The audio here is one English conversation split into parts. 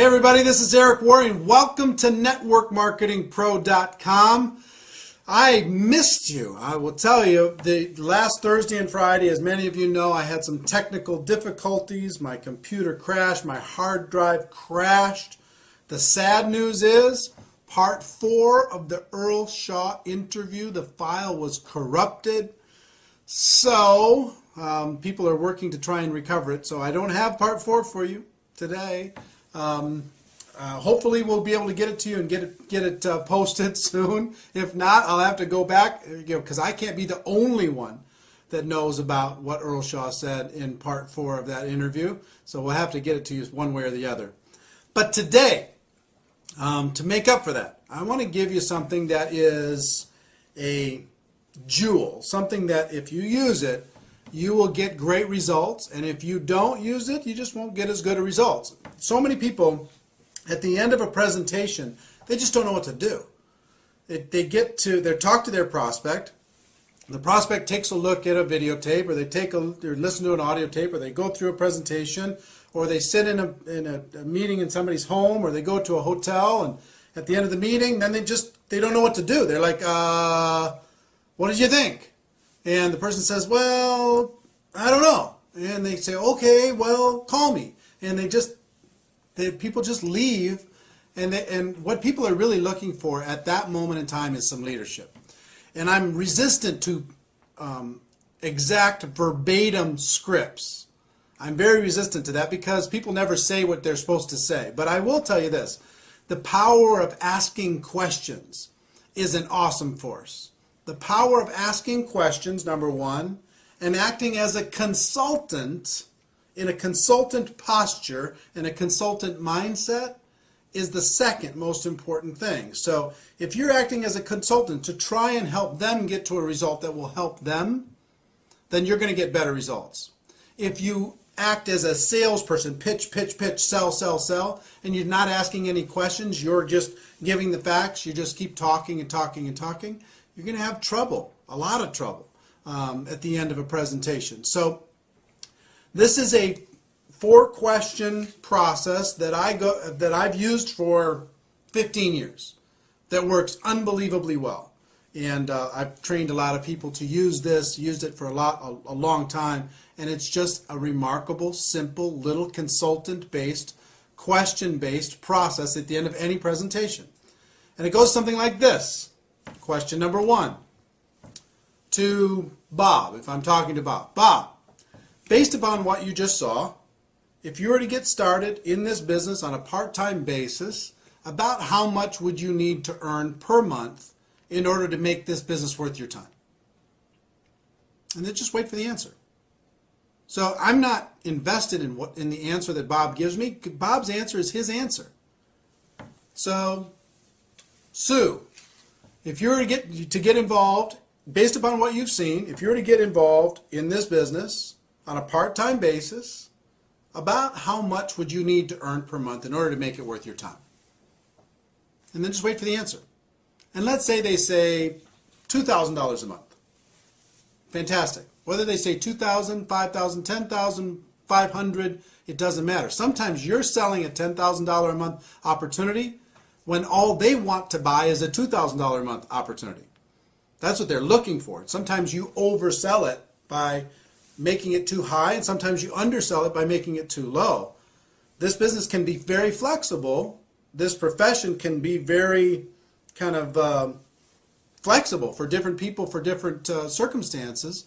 Hey everybody, this is Eric Worre and welcome to networkmarketingpro.com. I missed you. I will tell you, the last Thursday and Friday, as many of you know, I had some technical difficulties. My computer crashed, my hard drive crashed. The sad news is, part 4 of the Earl Shaw interview, the file was corrupted. So, people are working to try and recover it. So I don't have part 4 for you today. Hopefully we'll be able to get it to you and get it posted soon. If not, I'll have to go back, because I can't be the only one that knows about what Earl Shaw said in part 4 of that interview. So we'll have to get it to you one way or the other. But today, to make up for that, I want to give you something that is a jewel, something that if you use it, you will get great results, and if you don't use it, you just won't get as good a results. So many people, at the end of a presentation, they just don't know what to do. They talk to their prospect. The prospect takes a look at a videotape, or they listen to an audio tape, or they go through a presentation, or they sit in a meeting in somebody's home, or they go to a hotel, and at the end of the meeting, then they don't know what to do. They're like, what did you think? And the person says, well, I don't know. And they say, okay, well, call me. And people just leave. And what people are really looking for at that moment in time is some leadership. And I'm resistant to exact verbatim scripts. I'm very resistant to that because people never say what they're supposed to say. But I will tell you this. The power of asking questions is an awesome force. The power of asking questions, number one, and acting as a consultant in a consultant posture and a consultant mindset is the second most important thing. So if you're acting as a consultant to try and help them get to a result that will help them, then you're going to get better results. If you act as a salesperson, pitch, sell, and you're not asking any questions, you're just giving the facts, you just keep talking and talking and talking, you're going to have trouble, a lot of trouble, at the end of a presentation. So this is a 4-question process that I've used for 15 years that works unbelievably well. And I've trained a lot of people to use this, used it for a long time, and it's just a remarkable, simple, little consultant-based, question-based process at the end of any presentation. And it goes something like this. Question number 1 to Bob, if I'm talking to Bob. Bob, based upon what you just saw, if you were to get started in this business on a part-time basis, about how much would you need to earn per month in order to make this business worth your time? And then just wait for the answer. So I'm not invested in the answer that Bob gives me. Bob's answer is his answer. So, Sue, if you were to get involved, based upon what you've seen, if you were to get involved in this business on a part-time basis, about how much would you need to earn per month in order to make it worth your time? And then just wait for the answer. And let's say they say $2,000 a month. Fantastic. Whether they say $2,000, $5,000, $10,000, $500, it doesn't matter. Sometimes you're selling a $10,000 a month opportunity when all they want to buy is a $2,000 a month opportunity. That's what they're looking for. Sometimes you oversell it by making it too high, and sometimes you undersell it by making it too low. This business can be very flexible. This profession can be very kind of flexible for different people, for different circumstances,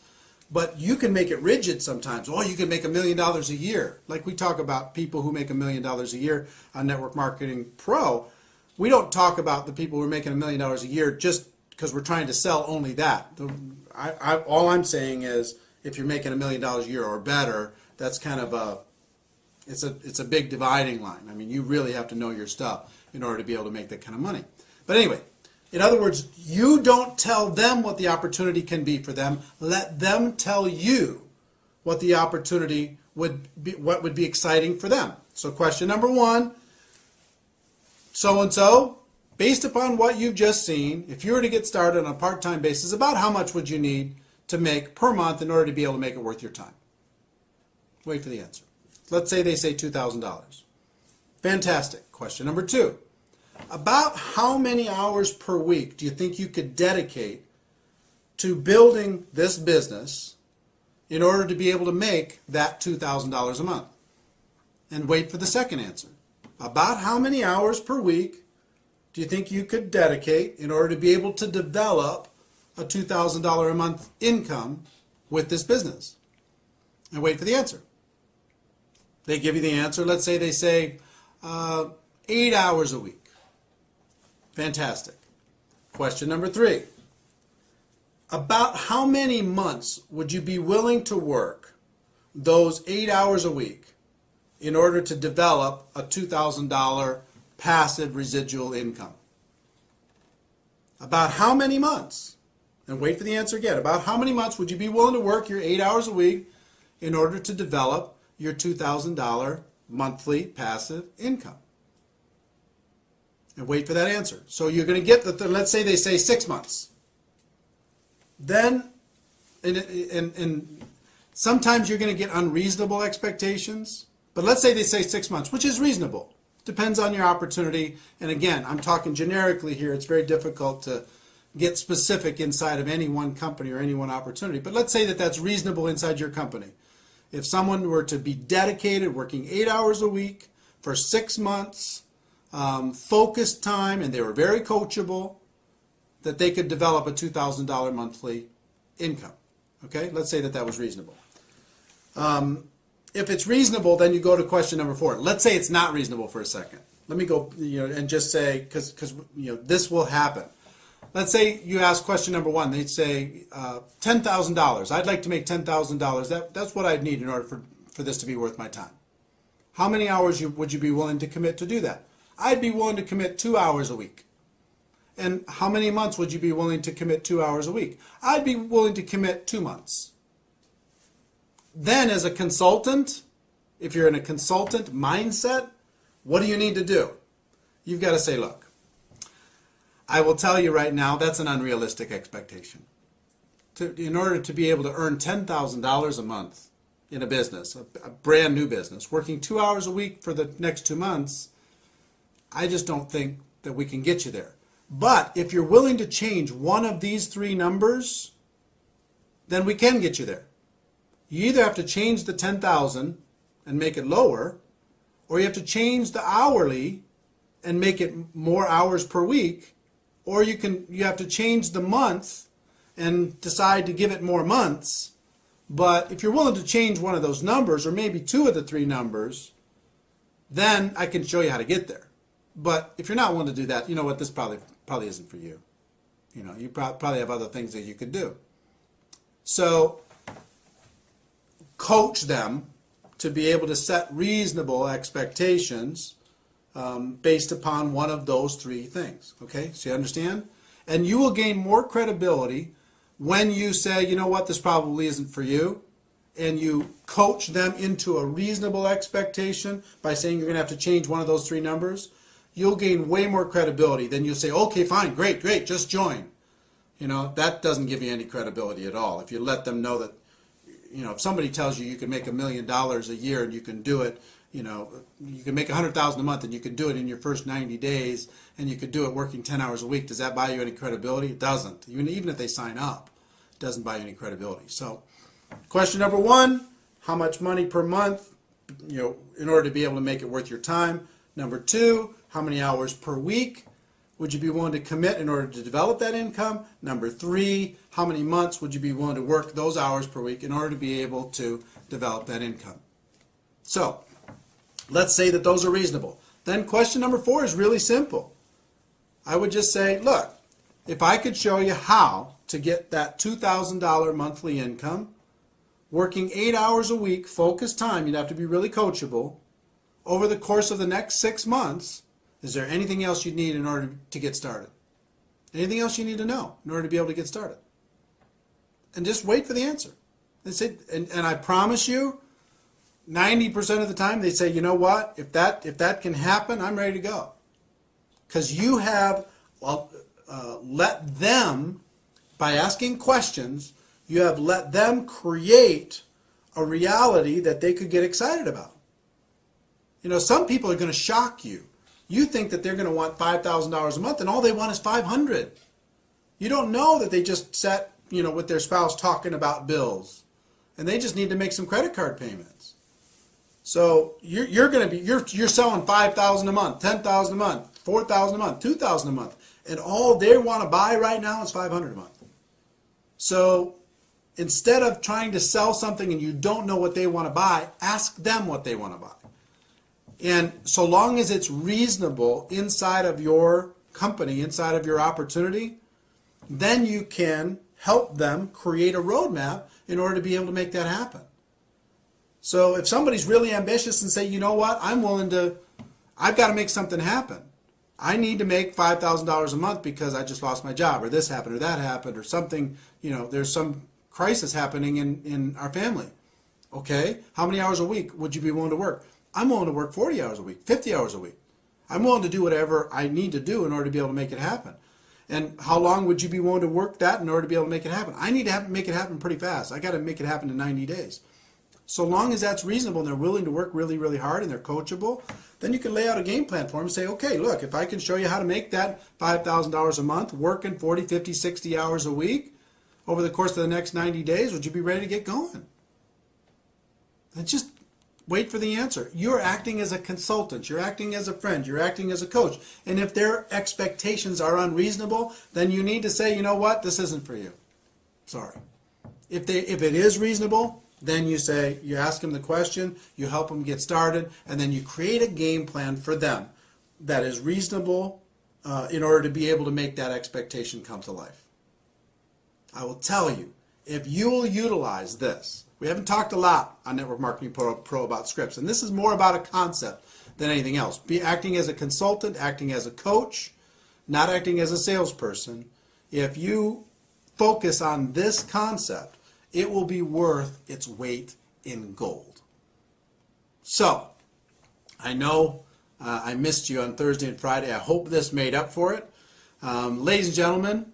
but you can make it rigid sometimes. Oh, you can make $1 million a year. Like we talk about people who make $1 million a year on Network Marketing Pro. We don't talk about the people who are making $1 million a year just because we're trying to sell only that. All I'm saying is if you're making $1 million a year or better, that's kind of it's a big dividing line. I mean, you really have to know your stuff in order to be able to make that kind of money. But anyway, in other words, you don't tell them what the opportunity can be for them. Let them tell you what the opportunity would be, what would be exciting for them. So question number 1. So-and-so, based upon what you've just seen, if you were to get started on a part-time basis, about how much would you need to make per month in order to be able to make it worth your time? Wait for the answer. Let's say they say $2,000. Fantastic. Question number 2. About how many hours per week do you think you could dedicate to building this business in order to be able to make that $2,000 a month? And wait for the second answer. About how many hours per week do you think you could dedicate in order to be able to develop a $2,000 a month income with this business? And wait for the answer. They give you the answer. Let's say they say 8 hours a week. Fantastic. Question number 3. About how many months would you be willing to work those 8 hours a week in order to develop a $2,000 passive residual income? About how many months? And wait for the answer again. About how many months would you be willing to work your 8 hours a week in order to develop your $2,000 monthly passive income? And wait for that answer. So you're going to get let's say they say 6 months. Then, and sometimes you're going to get unreasonable expectations. But let's say they say 6 months, which is reasonable. Depends on your opportunity. And again, I'm talking generically here. It's very difficult to get specific inside of any one company or any one opportunity. But let's say that that's reasonable inside your company. If someone were to be dedicated, working 8 hours a week for 6 months, focused time, and they were very coachable, that they could develop a $2,000 monthly income. Okay, let's say that that was reasonable. If it's reasonable, then you go to question number 4. Let's say it's not reasonable for a second. Let me go, and just say, because this will happen. Let's say you ask question number 1. They'd say $10,000. I'd like to make $10,000. That's what I'd need in order for this to be worth my time. How many hours would you be willing to commit to do that? I'd be willing to commit 2 hours a week. And how many months would you be willing to commit 2 hours a week? I'd be willing to commit 2 months. Then as a consultant, if you're in a consultant mindset, what do you need to do? You've got to say, look, I will tell you right now, that's an unrealistic expectation. In order to be able to earn $10,000 a month in a business, a brand new business, working 2 hours a week for the next 2 months, I just don't think that we can get you there. But if you're willing to change one of these 3 numbers, then we can get you there. You either have to change the 10,000 and make it lower, or you have to change the hourly and make it more hours per week, or you have to change the month and decide to give it more months. But if you're willing to change one of those numbers, or maybe 2 of the 3 numbers, then I can show you how to get there. But if you're not willing to do that, you know what, this probably isn't for you. You probably have other things that you could do. So coach them to be able to set reasonable expectations based upon one of those 3 things. Okay, so you understand? And you will gain more credibility when you say, you know what, this probably isn't for you, and you coach them into a reasonable expectation by saying you're going to have to change one of those 3 numbers. You'll gain way more credibility than you'll say, okay, fine, great, just join. That doesn't give you any credibility at all. If you let them know that, if somebody tells you can make $1 million a year and you can do it, you can make $100,000 a month and you can do it in your first 90 days and you could do it working 10 hours a week, does that buy you any credibility? It doesn't. Even if they sign up, it doesn't buy you any credibility. So question number 1, how much money per month, in order to be able to make it worth your time? Number 2, how many hours per week would you be willing to commit in order to develop that income? Number 3, how many months would you be willing to work those hours per week in order to be able to develop that income? So let's say that those are reasonable. Then question number 4 is really simple. I would just say, look, if I could show you how to get that $2,000 monthly income, working 8 hours a week, focused time, you'd have to be really coachable, over the course of the next 6 months, is there anything else you need in order to get started? Anything else you need to know in order to be able to get started? And just wait for the answer. And I promise you, 90% of the time they say, you know what, if that can happen, I'm ready to go. Because you have let them, by asking questions, you have let them create a reality that they could get excited about. You know, some people are going to shock you. You think that they're going to want $5,000 a month, and all they want is $500. You don't know that they just sat, you know, with their spouse talking about bills, and they just need to make some credit card payments. So you're selling $5,000 a month, $10,000 a month, $4,000 a month, $2,000 a month, and all they want to buy right now is $500 a month. So instead of trying to sell something and you don't know what they want to buy, ask them what they want to buy. And so long as it's reasonable inside of your company, inside of your opportunity, then you can help them create a roadmap in order to be able to make that happen. So if somebody's really ambitious and say, you know what, I've got to make something happen. I need to make $5,000 a month because I just lost my job, or this happened, or that happened, or something, you know, there's some crisis happening in our family. Okay, how many hours a week would you be willing to work? I'm willing to work 40 hours a week, 50 hours a week. I'm willing to do whatever I need to do in order to be able to make it happen. And how long would you be willing to work that in order to be able to make it happen? I need to make it happen pretty fast. I got to make it happen in 90 days. So long as that's reasonable and they're willing to work really, really hard and they're coachable, then you can lay out a game plan for them and say, okay, look, if I can show you how to make that $5,000 a month, working 40, 50, 60 hours a week over the course of the next 90 days, would you be ready to get going? And just wait for the answer. You're acting as a consultant. You're acting as a friend. You're acting as a coach. And if their expectations are unreasonable, then you need to say, you know what, this isn't for you. Sorry. If it is reasonable, then you say, you ask them the question, you help them get started, and then you create a game plan for them that is reasonable in order to be able to make that expectation come to life. I will tell you, if you will utilize this, we haven't talked a lot on Network Marketing Pro about scripts, and this is more about a concept than anything else. Be acting as a consultant, acting as a coach, not acting as a salesperson. If you focus on this concept, it will be worth its weight in gold. So, I know I missed you on Thursday and Friday. I hope this made up for it. Ladies and gentlemen,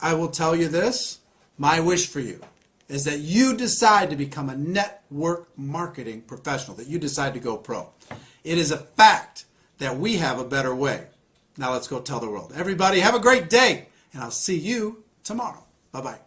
I will tell you this. My wish for you is that you decide to become a network marketing professional, that you decide to go pro. It is a fact that we have a better way. Now let's go tell the world. Everybody have a great day, and I'll see you tomorrow. Bye-bye.